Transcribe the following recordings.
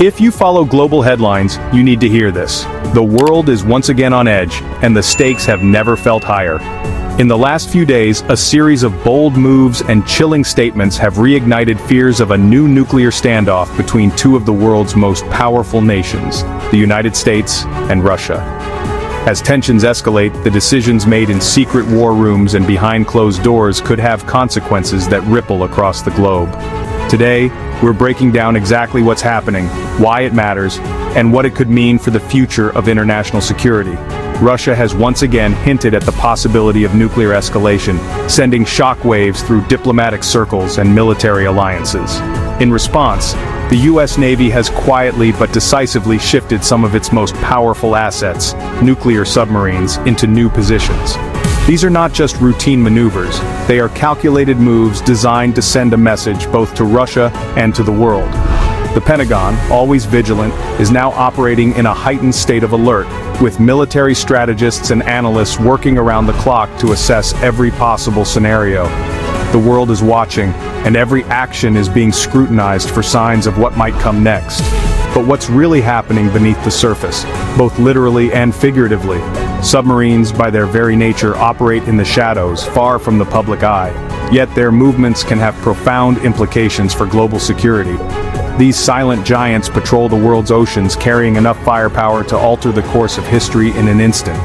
If you follow global headlines, you need to hear this. The world is once again on edge, and the stakes have never felt higher. In the last few days, a series of bold moves and chilling statements have reignited fears of a new nuclear standoff between two of the world's most powerful nations, the United States and Russia. As tensions escalate, the decisions made in secret war rooms and behind closed doors could have consequences that ripple across the globe. Today, we're breaking down exactly what's happening, why it matters, and what it could mean for the future of international security. Russia has once again hinted at the possibility of nuclear escalation, sending shockwaves through diplomatic circles and military alliances. In response, the U.S. Navy has quietly but decisively shifted some of its most powerful assets, nuclear submarines, into new positions. These are not just routine maneuvers, they are calculated moves designed to send a message both to Russia and to the world. The Pentagon, always vigilant, is now operating in a heightened state of alert, with military strategists and analysts working around the clock to assess every possible scenario. The world is watching, and every action is being scrutinized for signs of what might come next. But what's really happening beneath the surface, both literally and figuratively? Submarines, by their very nature, operate in the shadows, far from the public eye. Yet their movements can have profound implications for global security. These silent giants patrol the world's oceans, carrying enough firepower to alter the course of history in an instant.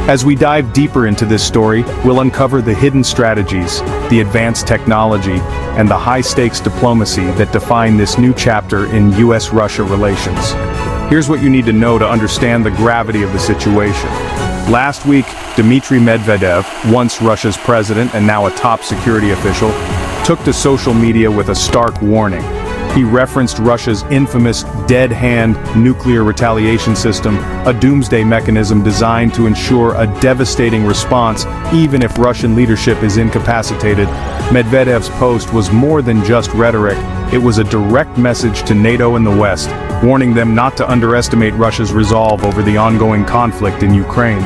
As we dive deeper into this story, we'll uncover the hidden strategies, the advanced technology, and the high-stakes diplomacy that define this new chapter in U.S. Russia relations. Here's what you need to know to understand the gravity of the situation. Last week, Dmitry Medvedev, once Russia's president and now a top security official, took to social media with a stark warning. He referenced Russia's infamous dead-hand nuclear retaliation system, a doomsday mechanism designed to ensure a devastating response even if Russian leadership is incapacitated. Medvedev's post was more than just rhetoric, it was a direct message to NATO and the West, warning them not to underestimate Russia's resolve over the ongoing conflict in Ukraine.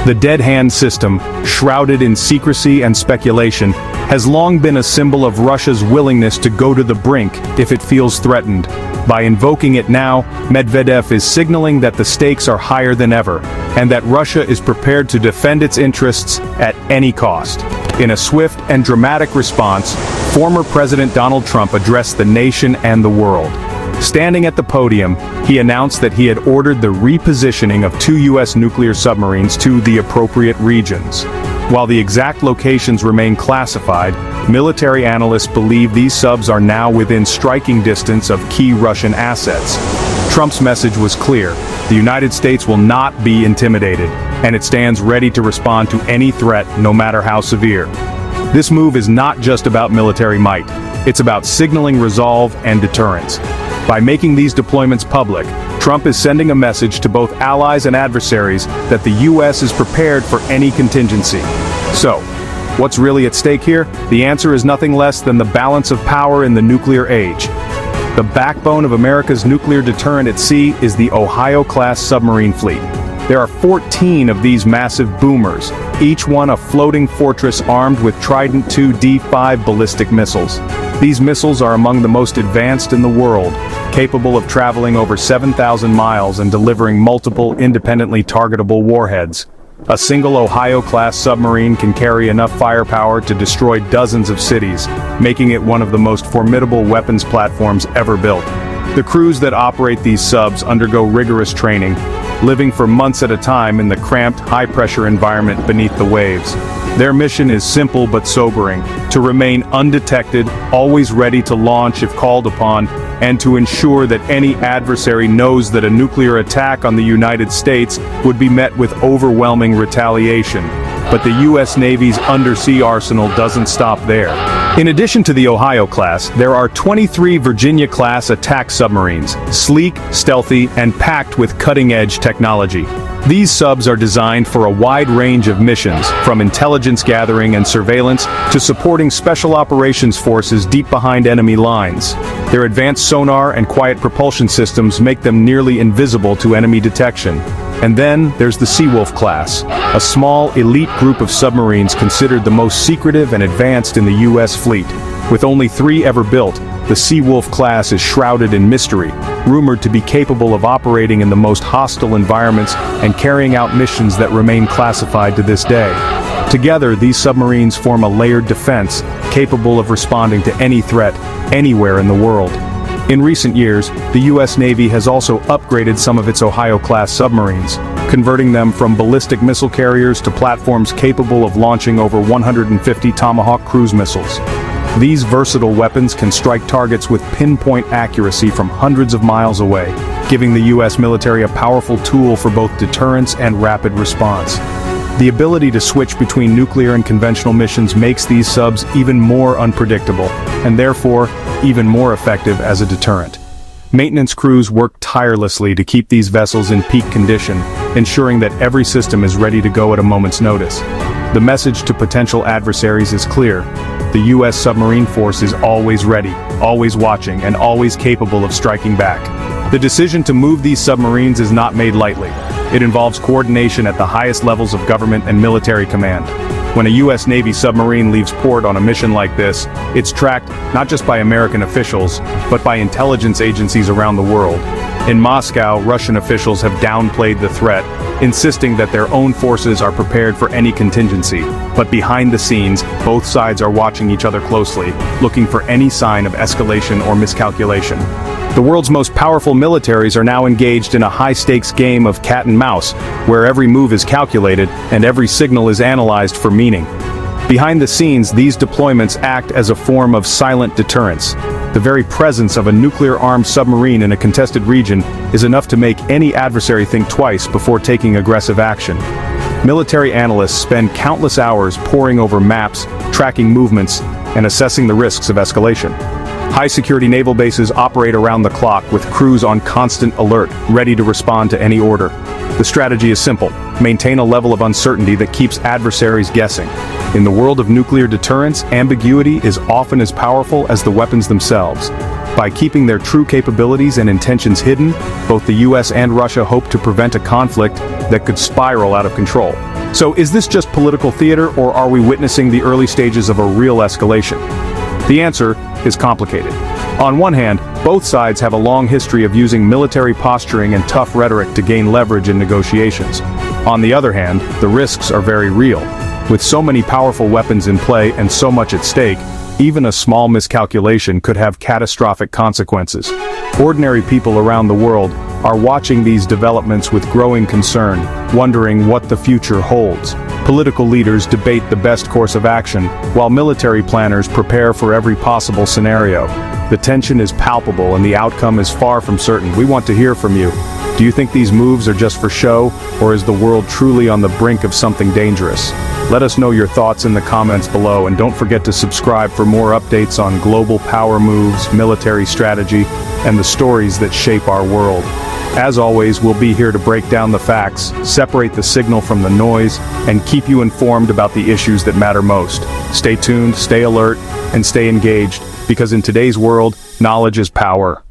The dead hand system, shrouded in secrecy and speculation, has long been a symbol of Russia's willingness to go to the brink if it feels threatened. By invoking it now, Medvedev is signaling that the stakes are higher than ever, and that Russia is prepared to defend its interests at any cost. In a swift and dramatic response, former President Donald Trump addressed the nation and the world. Standing at the podium, he announced that he had ordered the repositioning of 2 U.S. nuclear submarines to the appropriate regions. While the exact locations remain classified, military analysts believe these subs are now within striking distance of key Russian assets. Trump's message was clear: the United States will not be intimidated, and it stands ready to respond to any threat, no matter how severe. This move is not just about military might, it's about signaling resolve and deterrence. By making these deployments public, Trump is sending a message to both allies and adversaries that the U.S. is prepared for any contingency. So, what's really at stake here? The answer is nothing less than the balance of power in the nuclear age. The backbone of America's nuclear deterrent at sea is the Ohio-class submarine fleet. There are 14 of these massive boomers, each one a floating fortress armed with Trident II D5 ballistic missiles. These missiles are among the most advanced in the world, capable of traveling over 7,000 miles and delivering multiple independently targetable warheads. A single Ohio-class submarine can carry enough firepower to destroy dozens of cities, making it one of the most formidable weapons platforms ever built. The crews that operate these subs undergo rigorous training, living for months at a time in the cramped, high-pressure environment beneath the waves. Their mission is simple but sobering: to remain undetected, always ready to launch if called upon, and to ensure that any adversary knows that a nuclear attack on the United States would be met with overwhelming retaliation. But the U.S. Navy's undersea arsenal doesn't stop there. In addition to the Ohio-class, there are 23 Virginia-class attack submarines, sleek, stealthy, and packed with cutting-edge technology. These subs are designed for a wide range of missions, from intelligence gathering and surveillance to supporting special operations forces deep behind enemy lines. Their advanced sonar and quiet propulsion systems make them nearly invisible to enemy detection. And then there's the Seawolf class, a small, elite group of submarines considered the most secretive and advanced in the U.S. fleet. With only 3 ever built, the Seawolf class is shrouded in mystery, rumored to be capable of operating in the most hostile environments and carrying out missions that remain classified to this day. Together, these submarines form a layered defense, capable of responding to any threat, anywhere in the world. In recent years, the U.S. Navy has also upgraded some of its Ohio-class submarines, converting them from ballistic missile carriers to platforms capable of launching over 150 Tomahawk cruise missiles. These versatile weapons can strike targets with pinpoint accuracy from hundreds of miles away, giving the U.S. military a powerful tool for both deterrence and rapid response. The ability to switch between nuclear and conventional missions makes these subs even more unpredictable, and therefore, even more effective as a deterrent. Maintenance crews work tirelessly to keep these vessels in peak condition, ensuring that every system is ready to go at a moment's notice. The message to potential adversaries is clear. The U.S. submarine force is always ready, always watching, and always capable of striking back. The decision to move these submarines is not made lightly. It involves coordination at the highest levels of government and military command. When a U.S. Navy submarine leaves port on a mission like this, it's tracked not just by American officials, but by intelligence agencies around the world. In Moscow, Russian officials have downplayed the threat, insisting that their own forces are prepared for any contingency. But behind the scenes, both sides are watching each other closely, looking for any sign of escalation or miscalculation. The world's most powerful militaries are now engaged in a high-stakes game of cat and mouse, where every move is calculated and every signal is analyzed for meaning. Behind the scenes, these deployments act as a form of silent deterrence. The very presence of a nuclear-armed submarine in a contested region is enough to make any adversary think twice before taking aggressive action. Military analysts spend countless hours poring over maps, tracking movements, and assessing the risks of escalation. High-security naval bases operate around the clock with crews on constant alert, ready to respond to any order. The strategy is simple: maintain a level of uncertainty that keeps adversaries guessing. In the world of nuclear deterrence, ambiguity is often as powerful as the weapons themselves. By keeping their true capabilities and intentions hidden, both the U.S. and Russia hope to prevent a conflict that could spiral out of control. So is this just political theater, or are we witnessing the early stages of a real escalation? The answer is complicated. On one hand, both sides have a long history of using military posturing and tough rhetoric to gain leverage in negotiations. On the other hand, the risks are very real. With so many powerful weapons in play and so much at stake, even a small miscalculation could have catastrophic consequences. Ordinary people around the world are watching these developments with growing concern, wondering what the future holds. Political leaders debate the best course of action, while military planners prepare for every possible scenario. The tension is palpable and the outcome is far from certain. We want to hear from you. Do you think these moves are just for show, or is the world truly on the brink of something dangerous? Let us know your thoughts in the comments below, and don't forget to subscribe for more updates on global power moves, military strategy, and the stories that shape our world. As always, we'll be here to break down the facts, separate the signal from the noise, and keep you informed about the issues that matter most. Stay tuned, stay alert, and stay engaged, because in today's world, knowledge is power.